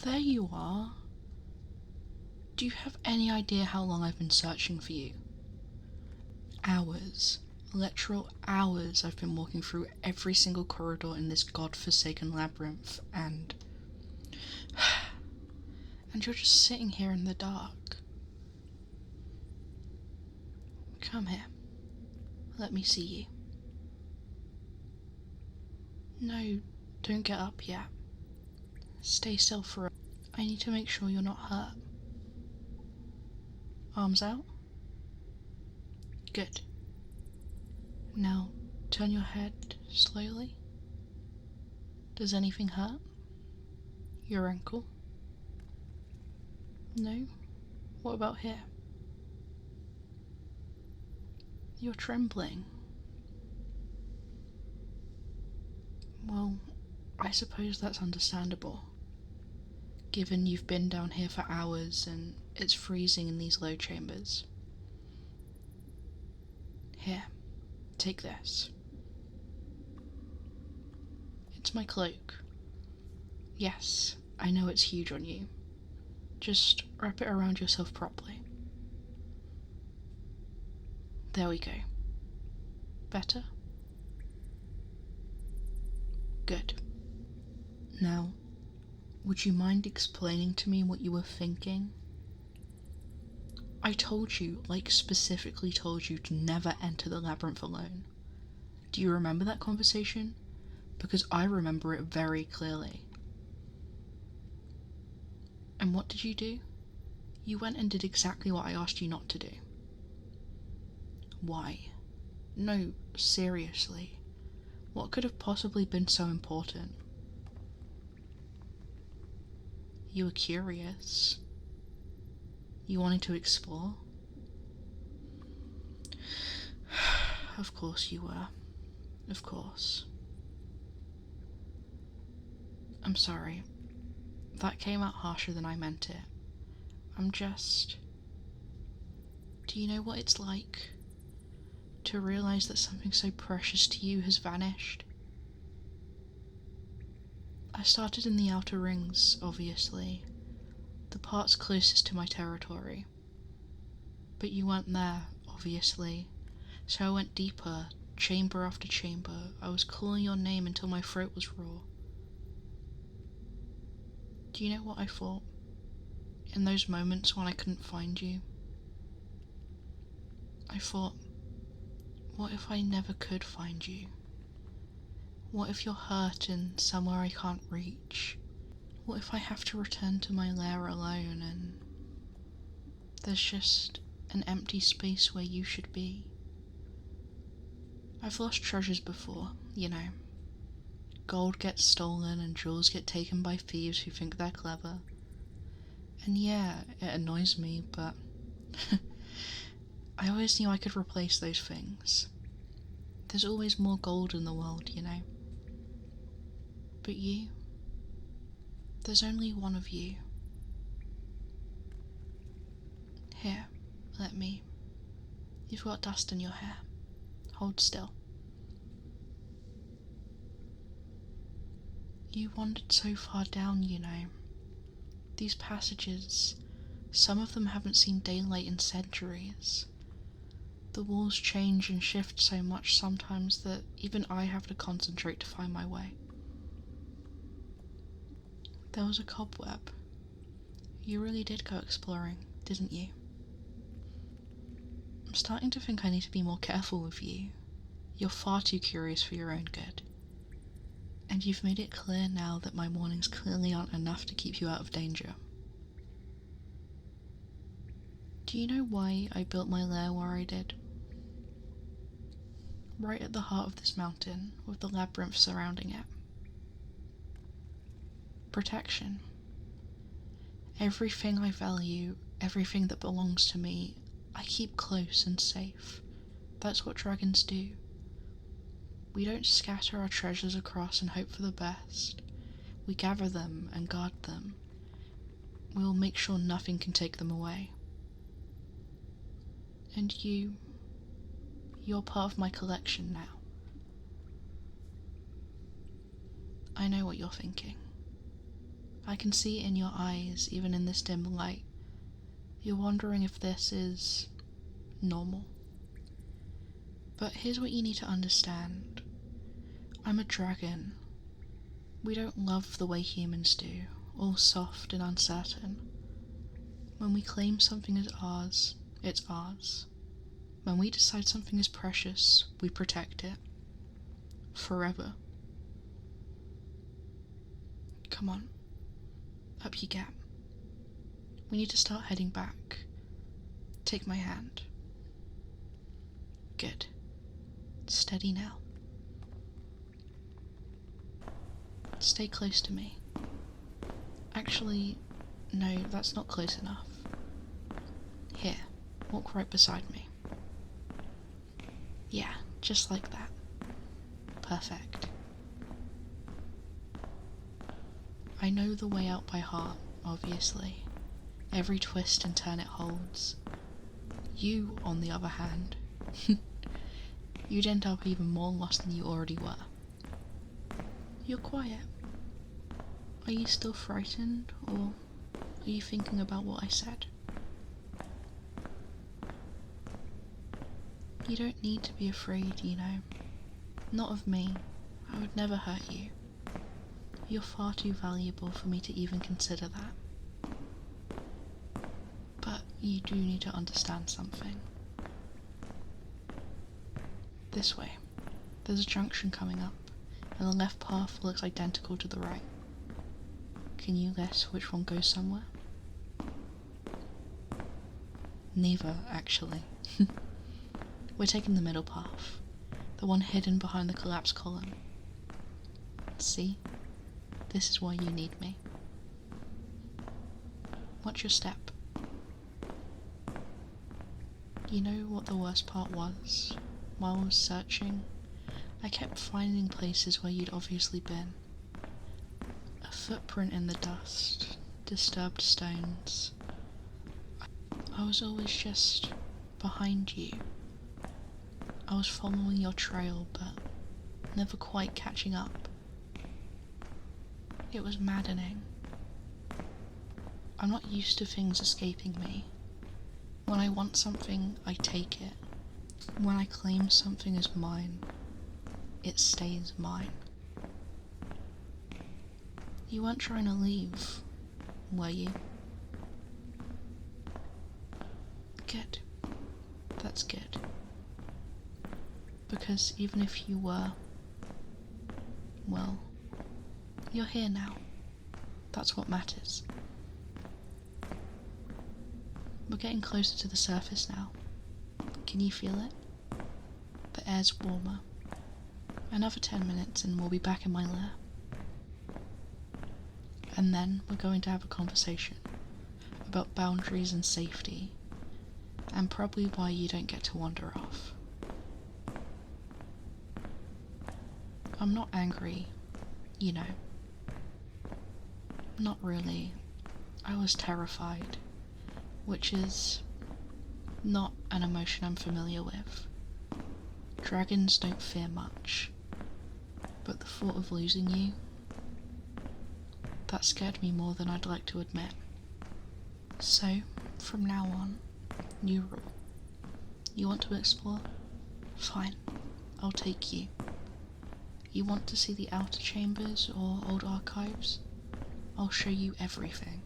There you are. Do you have any idea how long I've been searching for you? Hours. Literal hours I've been walking through every single corridor in this god-forsaken labyrinth, and you're just sitting here in the dark. Come here. Let me see you. No, don't get up yet. Stay still for a... I need to make sure you're not hurt. Arms out. Good. Now, turn your head slowly. Does anything hurt? Your ankle? No? What about here? You're trembling. Well, I suppose that's understandable, given you've been down here for hours and it's freezing in these low chambers. Here, take this. It's my cloak. Yes, I know it's huge on you. Just wrap it around yourself properly. There we go. Better? Good. Now, would you mind explaining to me what you were thinking? I told you, specifically told you to never enter the labyrinth alone. Do you remember that conversation? Because I remember it very clearly. And what did you do? You went and did exactly what I asked you not to do. Why? No, seriously. What could have possibly been so important? You were curious. You wanted to explore? Of course you were. Of course. I'm sorry. That came out harsher than I meant it. I'm just... Do you know what it's like to realize that something so precious to you has vanished? I started in the outer rings, obviously, the parts closest to my territory. But you weren't there, obviously, so I went deeper, chamber after chamber. I was calling your name until my throat was raw. Do you know what I thought? In those moments when I couldn't find you? I thought, what if I never could find you? What if you're hurt and somewhere I can't reach? What if I have to return to my lair alone and there's just an empty space where you should be? I've lost treasures before, you know. Gold gets stolen and jewels get taken by thieves who think they're clever. And yeah, it annoys me, but I always knew I could replace those things. There's always more gold in the world, you know. But you? There's only one of you. Here, let me. You've got dust in your hair. Hold still. You wandered so far down, you know. These passages, some of them haven't seen daylight in centuries. The walls change and shift so much sometimes that even I have to concentrate to find my way. There was a cobweb. You really did go exploring, didn't you? I'm starting to think I need to be more careful with you. You're far too curious for your own good. And you've made it clear now that my warnings clearly aren't enough to keep you out of danger. Do you know why I built my lair where I did? Right at the heart of this mountain, with the labyrinth surrounding it. Protection. Everything I value, everything that belongs to me, I keep close and safe. That's what dragons do. We don't scatter our treasures across and hope for the best. We gather them and guard them. We will make sure nothing can take them away. And you're part of my collection now. I know what you're thinking. I can see it in your eyes, even in this dim light. You're wondering if this is normal. But here's what you need to understand. I'm a dragon. We don't love the way humans do, all soft and uncertain. When we claim something as ours, it's ours. When we decide something is precious, we protect it. Forever. Come on. Up you get. We need to start heading back. Take my hand. Good. Steady now. Stay close to me. Actually, no, that's not close enough. Here, walk right beside me. Yeah, just like that. Perfect. I know the way out by heart, obviously. Every twist and turn it holds. You, on the other hand, you'd end up even more lost than you already were. You're quiet. Are you still frightened, or are you thinking about what I said? You don't need to be afraid, you know. Not of me. I would never hurt you. You're far too valuable for me to even consider that. But you do need to understand something. This way. There's a junction coming up, and the left path looks identical to the right. Can you guess which one goes somewhere? Neither, actually. We're taking the middle path, the one hidden behind the collapsed column. See? This is why you need me. Watch your step. You know what the worst part was? While I was searching, I kept finding places where you'd obviously been. A footprint in the dust, disturbed stones. I was always just behind you. I was following your trail, but never quite catching up. It was maddening. I'm not used to things escaping me. When I want something, I take it. When I claim something as mine, it stays mine. You weren't trying to leave, were you? Good. That's good. Because even if you were, well, you're here now. That's what matters. We're getting closer to the surface now. Can you feel it? The air's warmer. Another 10 minutes and we'll be back in my lair. And then we're going to have a conversation about boundaries and safety, and probably why you don't get to wander off. I'm not angry, you know. Not really. I was terrified, which is not an emotion I'm familiar with. Dragons don't fear much, but the thought of losing you, that scared me more than I'd like to admit. So, from now on, new rule. You want to explore? Fine, I'll take you. You want to see the outer chambers or old archives? I'll show you everything.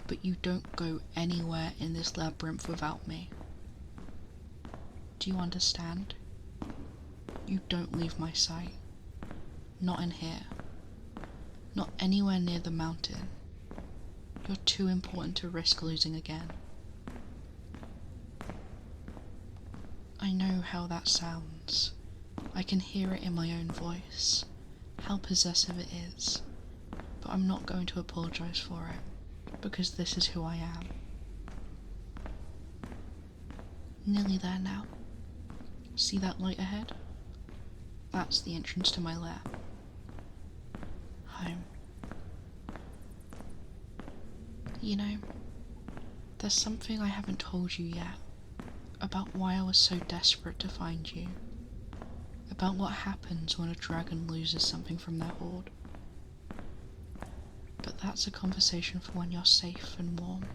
But you don't go anywhere in this labyrinth without me. Do you understand? You don't leave my sight. Not in here. Not anywhere near the mountain. You're too important to risk losing again. I know how that sounds. I can hear it in my own voice, how possessive it is, but I'm not going to apologise for it, because this is who I am. Nearly there now. See that light ahead? That's the entrance to my lair. Home. You know, there's something I haven't told you yet, about why I was so desperate to find you. About what happens when a dragon loses something from their hoard. But that's a conversation for when you're safe and warm.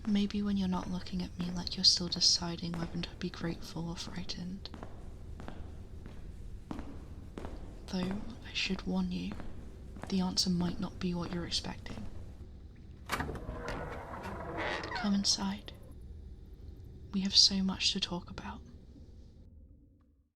Maybe when you're not looking at me like you're still deciding whether to be grateful or frightened. Though, I should warn you, the answer might not be what you're expecting. Come inside. We have so much to talk about.